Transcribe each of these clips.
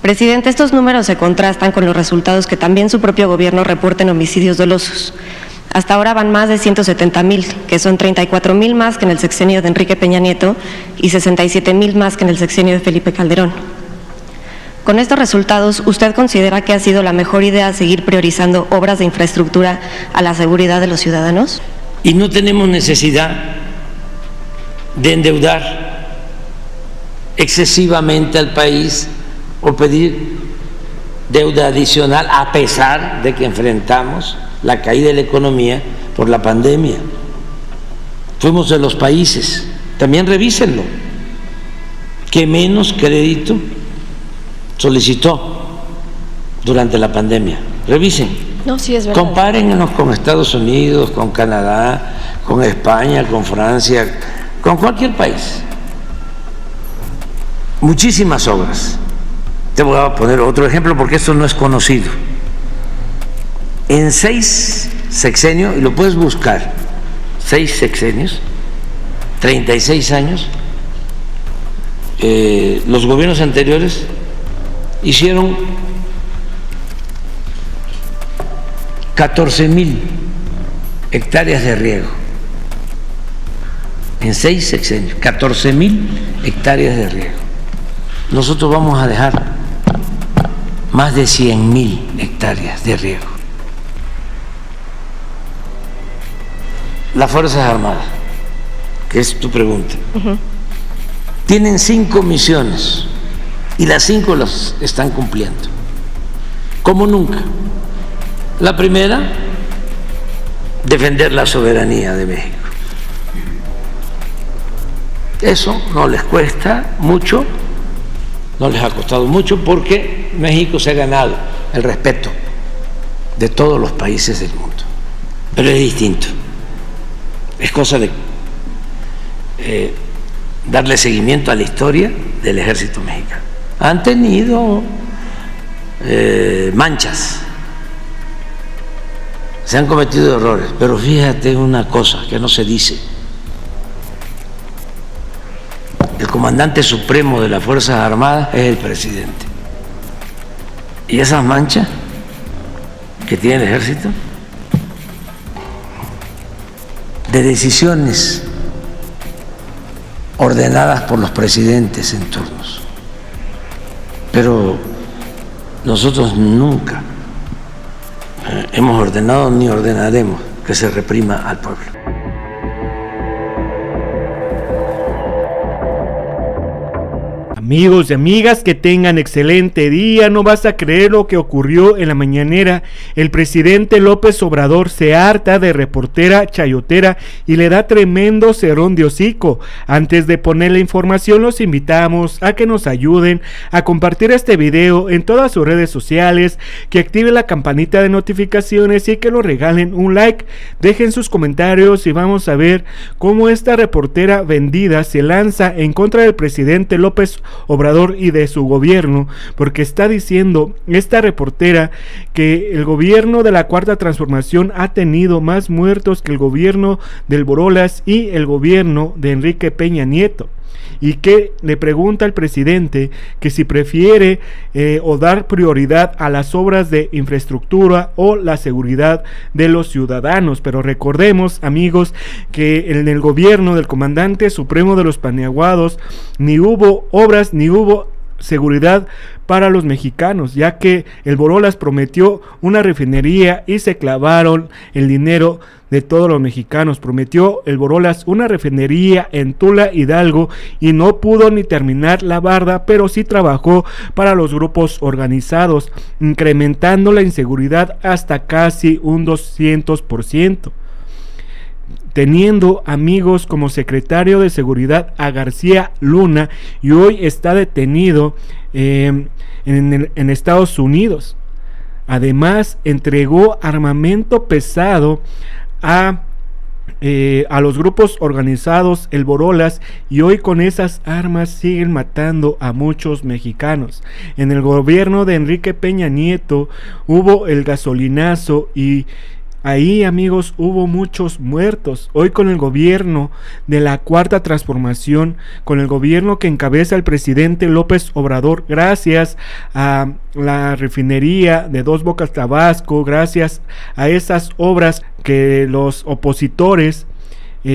Presidente, estos números se contrastan con los resultados que también su propio gobierno reporta en homicidios dolosos. Hasta ahora van más de 170,000, que son 34,000 más que en el sexenio de Enrique Peña Nieto y 67,000 más que en el sexenio de Felipe Calderón. Con estos resultados, ¿usted considera que ha sido la mejor idea seguir priorizando obras de infraestructura a la seguridad de los ciudadanos? Y no tenemos necesidad de endeudar excesivamente al país o pedir deuda adicional a pesar de que enfrentamos la caída de la economía por la pandemia. Fuimos de los países, también revísenlo, que menos crédito solicitó durante la pandemia. Revisen. No, sí es verdad. Compárennos con Estados Unidos, con Canadá, con España, con Francia, con cualquier país. Muchísimas obras. Te voy a poner otro ejemplo porque esto no es conocido. En 6 sexenios, y lo puedes buscar, 6 sexenios, 36 años, los gobiernos anteriores hicieron 14,000 hectáreas de riego. En 6 sexenios, 14,000 hectáreas de riego. Nosotros vamos a dejar más de 100,000 hectáreas de riego. Las Fuerzas Armadas, que es tu pregunta, tienen 5 misiones y las 5 las están cumpliendo, como nunca. La primera, defender la soberanía de México. Eso no les cuesta mucho, no les ha costado mucho porque México se ha ganado el respeto de todos los países del mundo. Pero es distinto. Es cosa de darle seguimiento a la historia del ejército mexicano. Han tenido manchas, se han cometido errores, pero fíjate una cosa que no se dice. El comandante supremo de las Fuerzas Armadas es el presidente. Y esas manchas que tiene el ejército de decisiones ordenadas por los presidentes en turnos. Pero nosotros nunca hemos ordenado ni ordenaremos que se reprima al pueblo. Amigos y amigas, que tengan excelente día. No vas a creer lo que ocurrió en la mañanera. El presidente López Obrador se harta de reportera chayotera y le da tremendo cerrón de hocico. Antes de poner la información, los invitamos a que nos ayuden a compartir este video en todas sus redes sociales, que activen la campanita de notificaciones y que nos regalen un like. Dejen sus comentarios y vamos a ver cómo esta reportera vendida se lanza en contra del presidente López Obrador y de su gobierno, porque está diciendo esta reportera que el gobierno de la Cuarta Transformación ha tenido más muertos que el gobierno del Borolas y el gobierno de Enrique Peña Nieto, y que le pregunta al presidente que si prefiere o dar prioridad a las obras de infraestructura o la seguridad de los ciudadanos. Pero recordemos, amigos, que en el gobierno del comandante supremo de los Paneaguados ni hubo obras ni hubo seguridad para los mexicanos, ya que el Borolas prometió una refinería y se clavaron el dinero de todos los mexicanos. Prometió el Borolas una refinería en Tula, Hidalgo, y no pudo ni terminar la barda, pero sí trabajó para los grupos organizados, incrementando la inseguridad hasta casi un 200%. Teniendo, amigos, como secretario de Seguridad a García Luna, y hoy está detenido en Estados Unidos. Además, entregó armamento pesado a los grupos organizados, el Borolas, y hoy con esas armas siguen matando a muchos mexicanos. En el gobierno de Enrique Peña Nieto hubo el gasolinazo y Ahí, amigos, hubo muchos muertos. Hoy con el gobierno de la Cuarta Transformación, con el gobierno que encabeza el presidente López Obrador, gracias a la refinería de Dos Bocas, Tabasco, gracias a esas obras que los opositores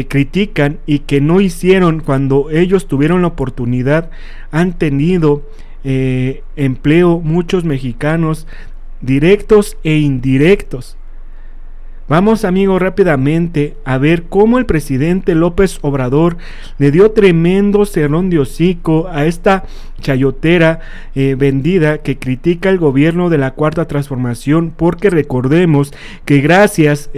critican y que no hicieron cuando ellos tuvieron la oportunidad, han tenido empleo muchos mexicanos directos e indirectos. Vamos, amigos, rápidamente a ver cómo el presidente López Obrador le dio tremendo cerrón de hocico a esta chayotera vendida que critica el gobierno de la Cuarta Transformación, porque recordemos que gracias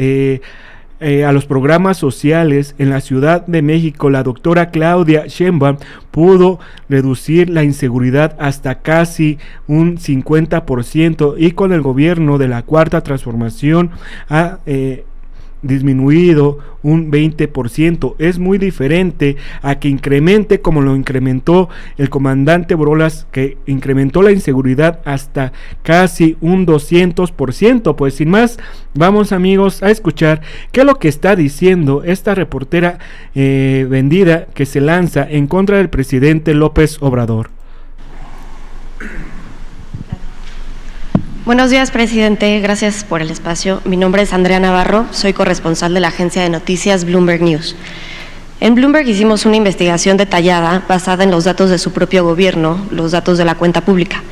a los programas sociales en la Ciudad de México, la doctora Claudia Sheinbaum pudo reducir la inseguridad hasta casi un 50%, y con el gobierno de la Cuarta Transformación ha disminuido un 20%. Es muy diferente a que incremente como lo incrementó el comandante Brolas, que incrementó la inseguridad hasta casi un 200%. Pues sin más, vamos, amigos, a escuchar qué es lo que está diciendo esta reportera vendida que se lanza en contra del presidente López Obrador. Buenos días, presidente. Gracias por el espacio. Mi nombre es Andrea Navarro, soy corresponsal de la agencia de noticias Bloomberg News. En Bloomberg hicimos una investigación detallada basada en los datos de su propio gobierno, los datos de la cuenta pública.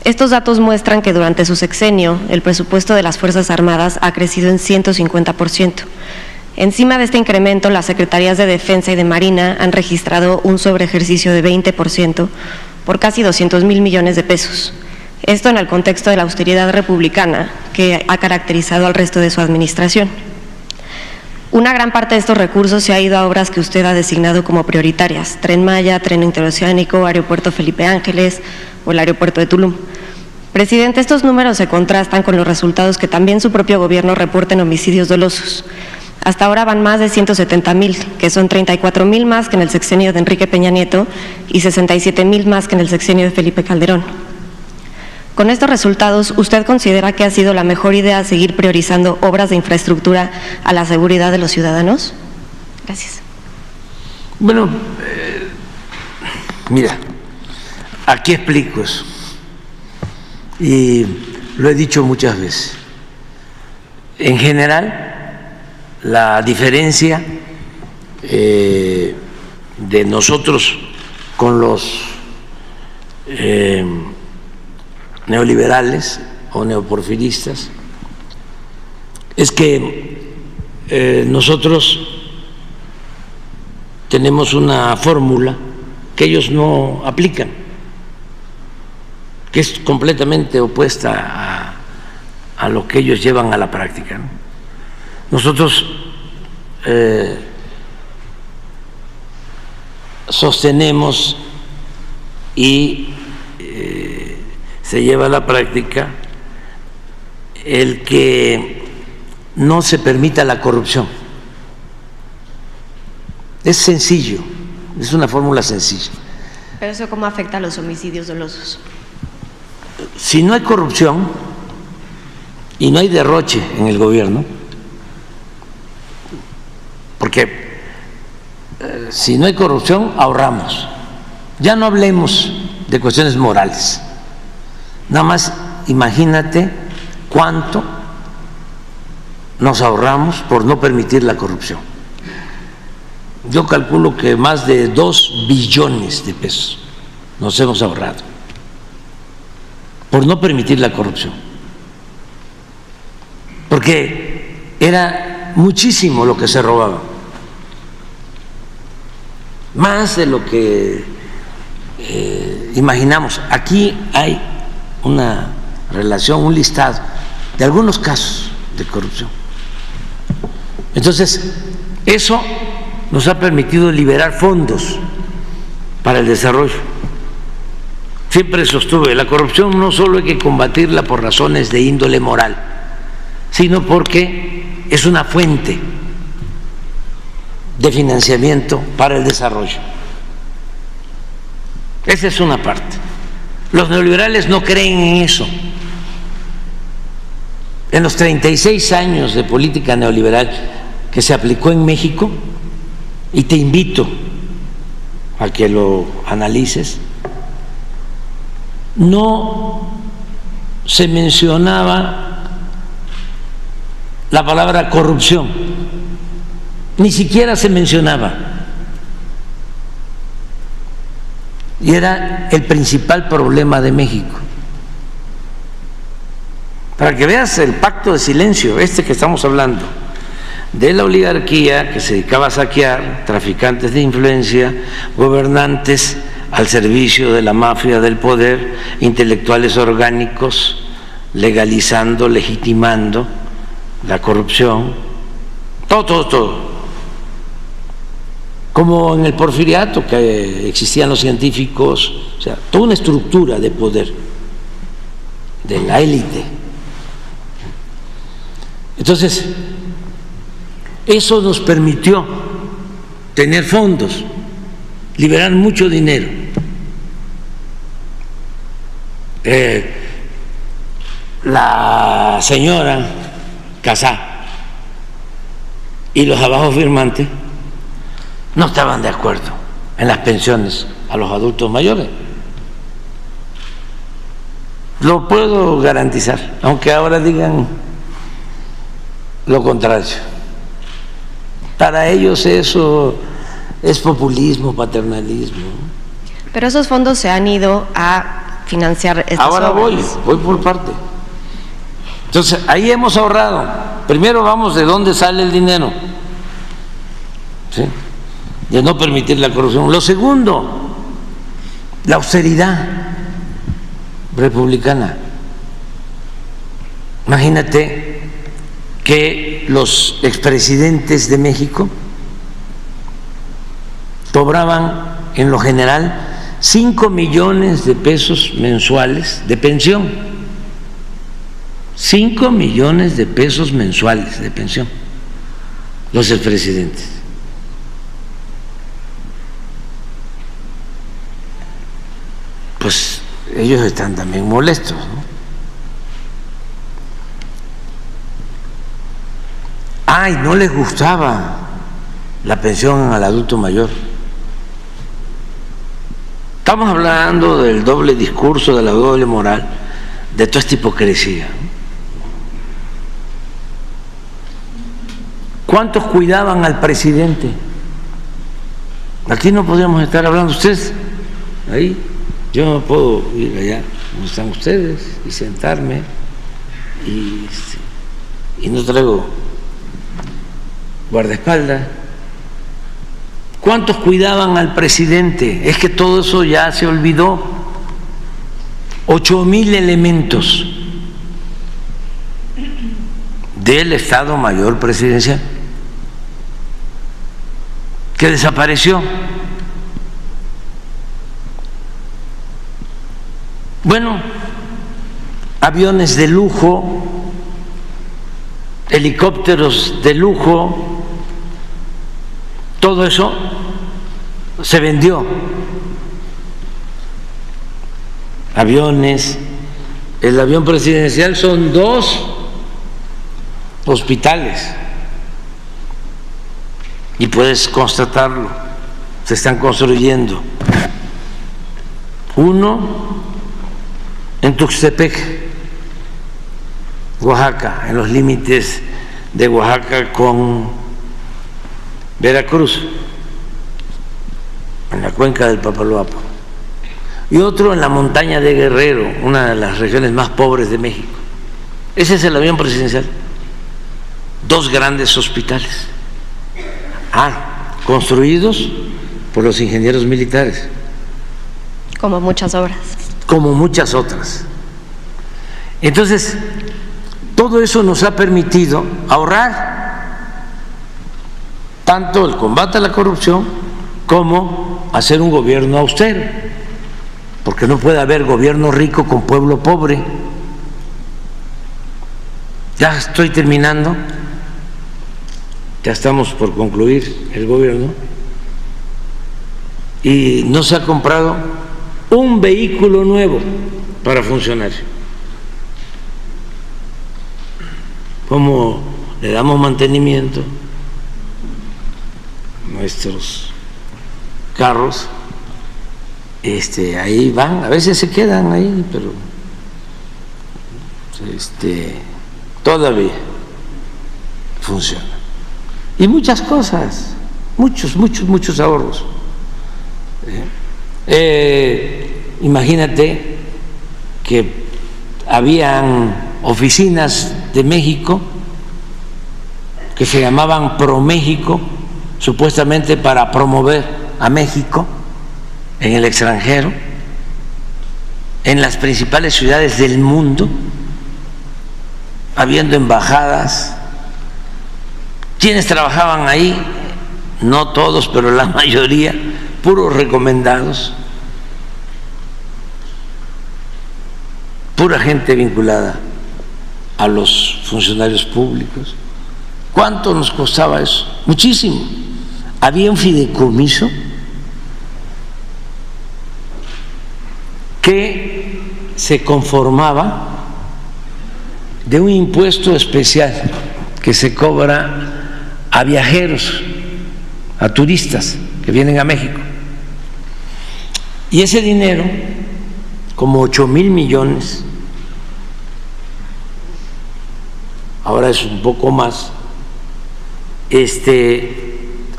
Estos datos muestran que durante su sexenio, el presupuesto de las Fuerzas Armadas ha crecido en 150%. Encima de este incremento, las Secretarías de Defensa y de Marina han registrado un sobreejercicio de 20% por casi 200,000 millones de pesos. Esto en el contexto de la austeridad republicana que ha caracterizado al resto de su administración. Una gran parte de estos recursos se ha ido a obras que usted ha designado como prioritarias: Tren Maya, Tren Interoceánico, Aeropuerto Felipe Ángeles o el Aeropuerto de Tulum. Presidente, estos números se contrastan con los resultados que también su propio gobierno reporta en homicidios dolosos. Hasta ahora van más de 170,000, que son 34,000 más que en el sexenio de Enrique Peña Nieto y 67,000 más que en el sexenio de Felipe Calderón. Con estos resultados, ¿usted considera que ha sido la mejor idea seguir priorizando obras de infraestructura a la seguridad de los ciudadanos? Gracias. Bueno, mira, aquí explico eso. Y lo he dicho muchas veces. En general, la diferencia de nosotros con los neoliberales o neoporfiristas es que nosotros tenemos una fórmula que ellos no aplican, que es completamente opuesta a lo que ellos llevan a la práctica, ¿no? Nosotros sostenemos y se lleva a la práctica el que no se permita la corrupción. Es sencillo, es una fórmula sencilla. ¿Pero eso cómo afecta a los homicidios dolosos? Si no hay corrupción y no hay derroche en el gobierno, porque si no hay corrupción ahorramos. Ya no hablemos de cuestiones morales. Nada más imagínate cuánto nos ahorramos por no permitir la corrupción. Yo calculo que más de 2 billones de pesos nos hemos ahorrado por no permitir la corrupción. Porque era muchísimo lo que se robaba, más de lo que imaginamos. Aquí hay una relación, un listado de algunos casos de corrupción. Entonces, eso nos ha permitido liberar fondos para el desarrollo. Siempre sostuve, la corrupción no solo hay que combatirla por razones de índole moral, sino porque es una fuente de financiamiento para el desarrollo. Esa es una parte. Los neoliberales no creen en eso. en los 36 años de política neoliberal que se aplicó en México, y te invito a que lo analices, no se mencionaba la palabra corrupción, ni siquiera se mencionaba, y era el principal problema de México. Para que veas el pacto de silencio, que estamos hablando, de la oligarquía que se dedicaba a saquear, traficantes de influencia, gobernantes al servicio de la mafia del poder, intelectuales orgánicos, legalizando, legitimando la corrupción, todo. Como en el porfiriato, que existían los científicos, o sea, toda una estructura de poder de la élite. Entonces, eso nos permitió tener fondos, liberar mucho dinero. La señora Casá y los abajo firmantes no estaban de acuerdo en las pensiones a los adultos mayores. Lo puedo garantizar, aunque ahora digan lo contrario. Para ellos eso es populismo, paternalismo. Pero esos fondos se han ido a financiar estas Ahora obras. voy por parte. Entonces, ahí hemos ahorrado. Primero vamos de dónde sale el dinero, ¿sí?, de no permitir la corrupción. Lo segundo, la austeridad republicana. Imagínate que los expresidentes de México cobraban en lo general 5 millones de pesos mensuales de pensión. 5 millones de pesos mensuales de pensión los expresidentes. Pues ellos están también molestos, ¿no? Ay, no les gustaba la pensión al adulto mayor. Estamos hablando del doble discurso, de la doble moral, de toda esta hipocresía. ¿Cuántos cuidaban al presidente? Aquí no podríamos estar hablando. Ustedes, ahí, yo no puedo ir allá donde están ustedes y sentarme y no traigo guardaespaldas. ¿Cuántos cuidaban al presidente? Es que todo eso ya se olvidó. 8,000 elementos del Estado Mayor Presidencial que desapareció. Bueno, aviones de lujo, helicópteros de lujo, todo eso se vendió. Aviones, el avión presidencial son 2 hospitales y puedes constatarlo, se están construyendo. Uno en Tuxtepec, Oaxaca, en los límites de Oaxaca con Veracruz, en la cuenca del Papaloapan, y otro en la montaña de Guerrero, una de las regiones más pobres de México. Ese es el avión presidencial. 2 grandes hospitales, construidos por los ingenieros militares. Como muchas obras. Como muchas otras. Entonces, todo eso nos ha permitido ahorrar tanto el combate a la corrupción como hacer un gobierno austero, porque no puede haber gobierno rico con pueblo pobre. Ya estoy terminando, ya estamos por concluir el gobierno y no se ha comprado un vehículo nuevo para funcionar. cómo le damos mantenimiento a nuestros carros. Ahí van, a veces se quedan ahí, pero todavía funciona. Y muchas cosas, muchos ahorros. Imagínate que habían oficinas de México que se llamaban ProMéxico, supuestamente para promover a México en el extranjero, en las principales ciudades del mundo, habiendo embajadas. Quienes trabajaban ahí, no todos, pero la mayoría, puros recomendados, pura gente vinculada a los funcionarios públicos. ¿Cuánto nos costaba eso? Muchísimo. Había un fideicomiso que se conformaba de un impuesto especial que se cobra a viajeros, a turistas que vienen a México. Y ese dinero, como 8,000 millones, ahora es un poco más,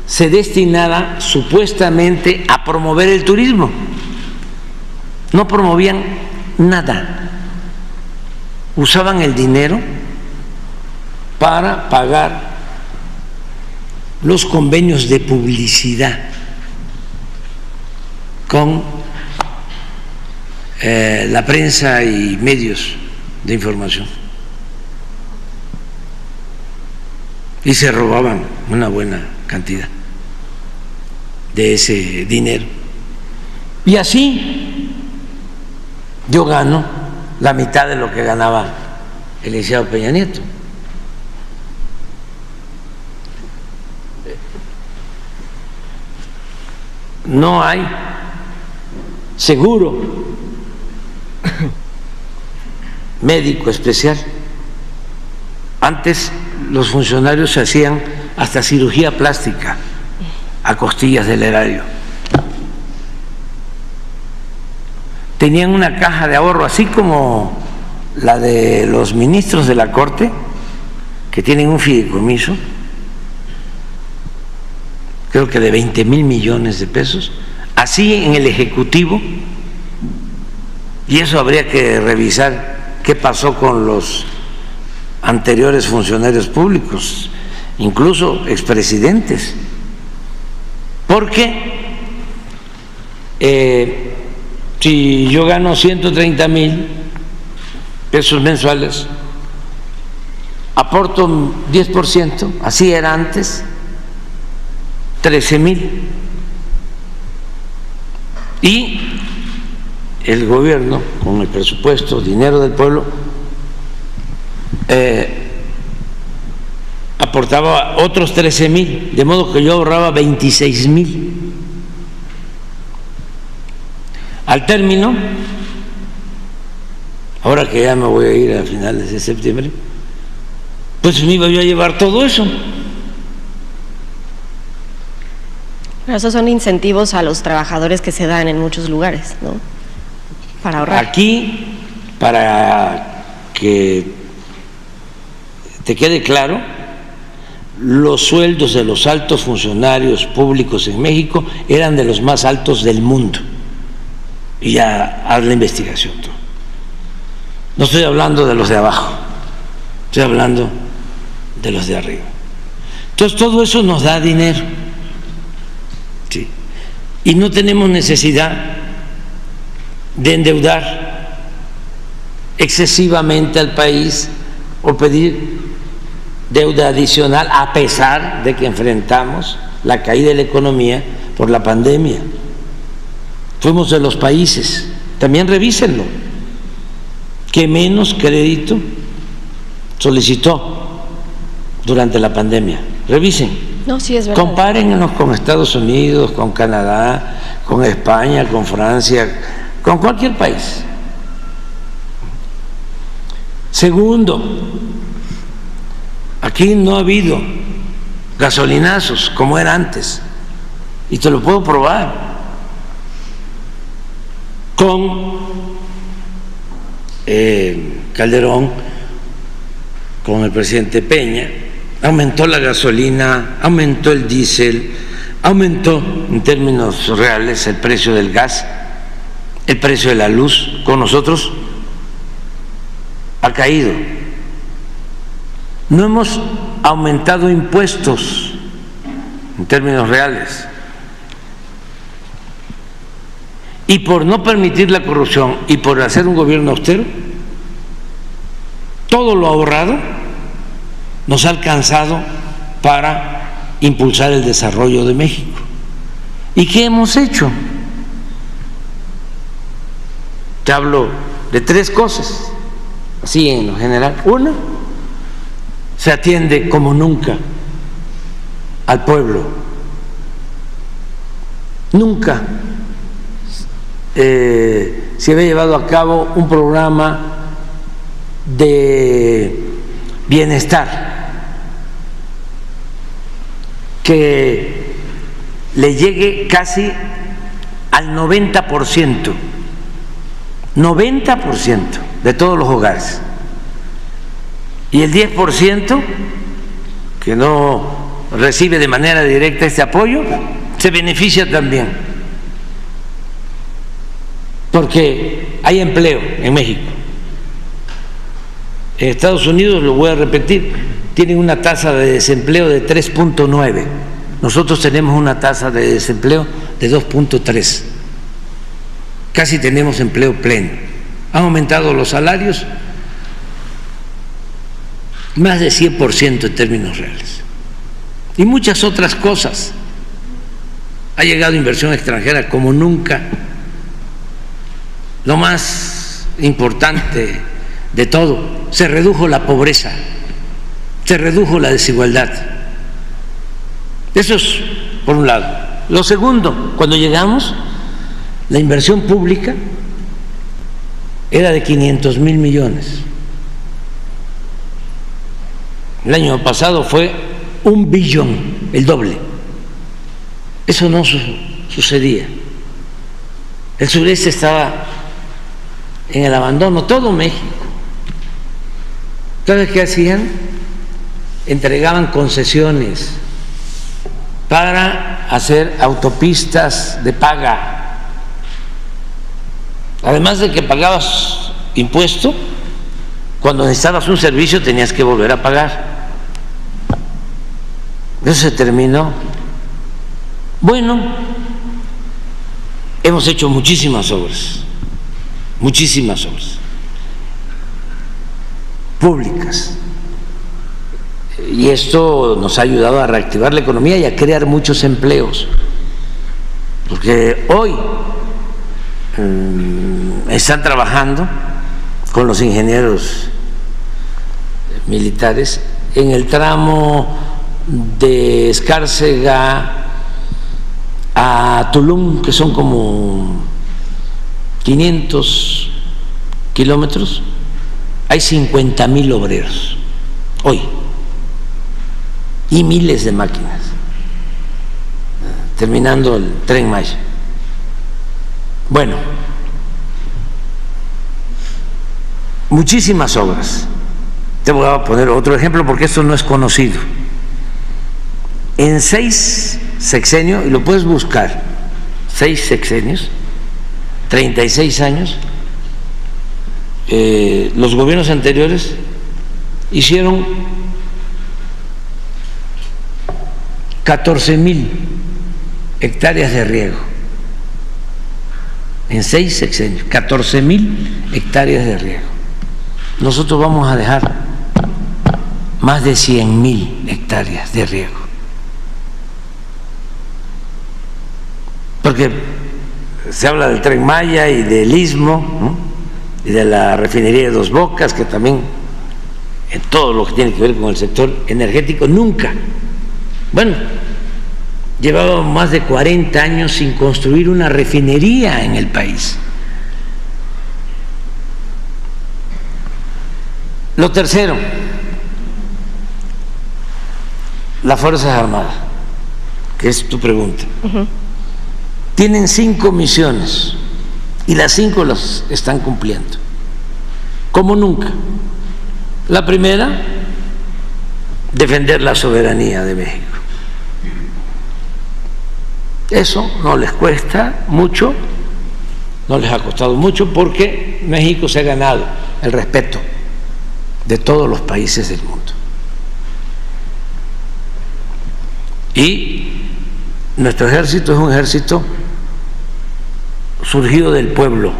se destinaba supuestamente a promover el turismo. No promovían nada. Usaban el dinero para pagar los convenios de publicidad con la prensa y medios de información. Y se robaban una buena cantidad de ese dinero. Y así yo gano la mitad de lo que ganaba el licenciado Peña Nieto. No hay seguro médico especial. Antes los funcionarios se hacían hasta cirugía plástica a costillas del erario. Tenían una caja de ahorro, así como la de los ministros de la Corte, que tienen un fideicomiso, creo que de 20,000 millones de pesos, así en el Ejecutivo. Y eso habría que revisar qué pasó con los anteriores funcionarios públicos, incluso expresidentes, porque si yo gano 130,000 pesos mensuales, aporto 10%, así era antes, 13,000, y el gobierno, con el presupuesto, dinero del pueblo, aportaba otros 13,000, de modo que yo ahorraba 26,000. Al término, ahora que ya me voy a ir a finales de septiembre, pues me iba yo a llevar todo eso. Pero esos son incentivos a los trabajadores que se dan en muchos lugares, ¿no? Para ahorrar. Aquí, para que te quede claro, los sueldos de los altos funcionarios públicos en México eran de los más altos del mundo. Y ya haz la investigación tú. No estoy hablando de los de abajo, estoy hablando de los de arriba. Entonces todo eso nos da dinero, ¿sí? Y no tenemos necesidad de endeudar excesivamente al país o pedir deuda adicional, a pesar de que enfrentamos la caída de la economía por la pandemia. Fuimos de los países, también revísenlo, que menos crédito solicitó durante la pandemia. Revisen. No, sí es verdad. Compárennos con Estados Unidos, con Canadá, con España, con Francia, con cualquier país. Segundo, Aquí no ha habido gasolinazos como era antes, y te lo puedo probar con Calderón, con el presidente Peña. Aumentó la gasolina, aumentó el diésel, aumentó en términos reales el precio del gas, el precio de la luz. Con nosotros ha caído. No hemos aumentado impuestos en términos reales. Y por no permitir la corrupción y por hacer un gobierno austero, todo lo ahorrado nos ha alcanzado para impulsar el desarrollo de México. ¿Y qué hemos hecho? Te hablo de tres cosas, así en lo general. Una, se atiende como nunca al pueblo. Nunca se había llevado a cabo un programa de bienestar que le llegue casi al 90% de todos los hogares, y el 10% que no recibe de manera directa este apoyo se beneficia también, porque hay empleo en México. En Estados Unidos, lo voy a repetir, tienen una tasa de desempleo de 3.9. Nosotros tenemos una tasa de desempleo de 2.3. Casi tenemos empleo pleno. Han aumentado los salarios más de 100% en términos reales. Y muchas otras cosas. Ha llegado inversión extranjera como nunca. Lo más importante de todo, se redujo la pobreza, se redujo la desigualdad. Eso es por un lado. Lo segundo, cuando llegamos, la inversión pública era de 500,000 millones. El año pasado fue 1 billón, el doble. Eso no sucedía. El sureste estaba en el abandono, todo México. ¿Sabes qué hacían? Entregaban concesiones para hacer autopistas de paga. Además de que pagabas impuesto, cuando necesitabas un servicio tenías que volver a pagar. Eso se terminó. Bueno, hemos hecho muchísimas obras públicas, y esto nos ha ayudado a reactivar la economía y a crear muchos empleos, porque hoy están trabajando con los ingenieros militares en el tramo de Escárcega a Tulum, que son como 500 kilómetros. Hay 50,000 obreros hoy y miles de máquinas, terminando el Tren Maya. Bueno, muchísimas obras. Te voy a poner otro ejemplo porque esto no es conocido. En 6 sexenios, y lo puedes buscar, 6 sexenios, 36 años, los gobiernos anteriores hicieron 14,000 hectáreas de riego. En 6 sexenios, 14,000 hectáreas de riego. Nosotros vamos a dejar más de 100,000 hectáreas de riego. Porque se habla del Tren Maya y del Istmo, ¿no? Y de la refinería de Dos Bocas, que también en todo lo que tiene que ver con el sector energético, nunca. Bueno, llevábamos más de 40 años sin construir una refinería en el país. Lo tercero, las Fuerzas Armadas, que es tu pregunta, tienen 5 misiones y las 5 las están cumpliendo, como nunca. La primera, defender la soberanía de México. Eso no les cuesta mucho, no les ha costado mucho, porque México se ha ganado el respeto de todos los países del mundo. Y nuestro ejército es un ejército surgido del pueblo,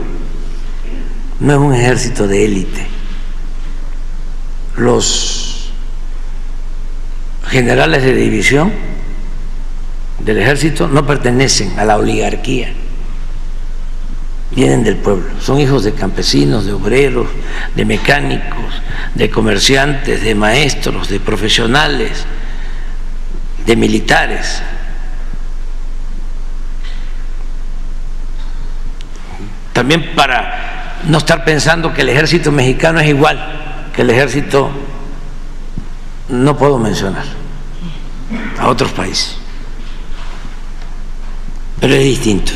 no es un ejército de élite. Los generales de división del ejército no pertenecen a la oligarquía, vienen del pueblo, son hijos de campesinos, de obreros, de mecánicos, de comerciantes, de maestros, de profesionales, de militares. También para no estar pensando que el ejército mexicano es igual que el ejército, no puedo mencionar a otros países, pero es distinto.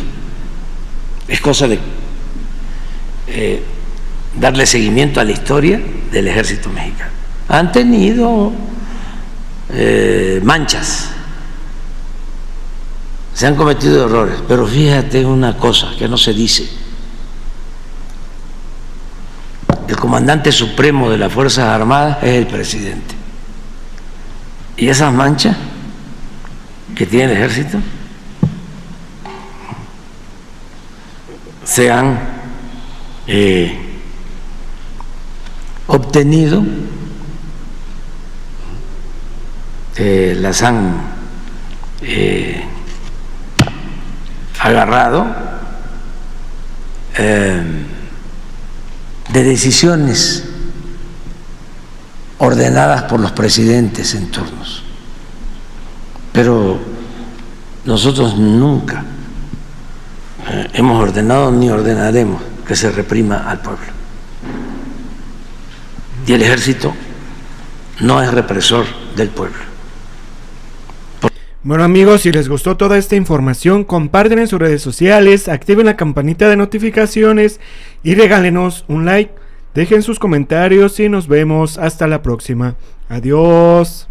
Es cosa de darle seguimiento a la historia del ejército mexicano. Han tenido manchas, se han cometido errores, pero fíjate una cosa que no se dice: el comandante supremo de las Fuerzas Armadas es el presidente, y esas manchas que tiene el ejército se han obtenido, las han agarrado de decisiones ordenadas por los presidentes en turnos. Pero nosotros nunca hemos ordenado ni ordenaremos que se reprima al pueblo. Y el ejército no es represor del pueblo. Bueno amigos, si les gustó toda esta información, comparten en sus redes sociales, activen la campanita de notificaciones y regálenos un like, dejen sus comentarios y nos vemos hasta la próxima. Adiós.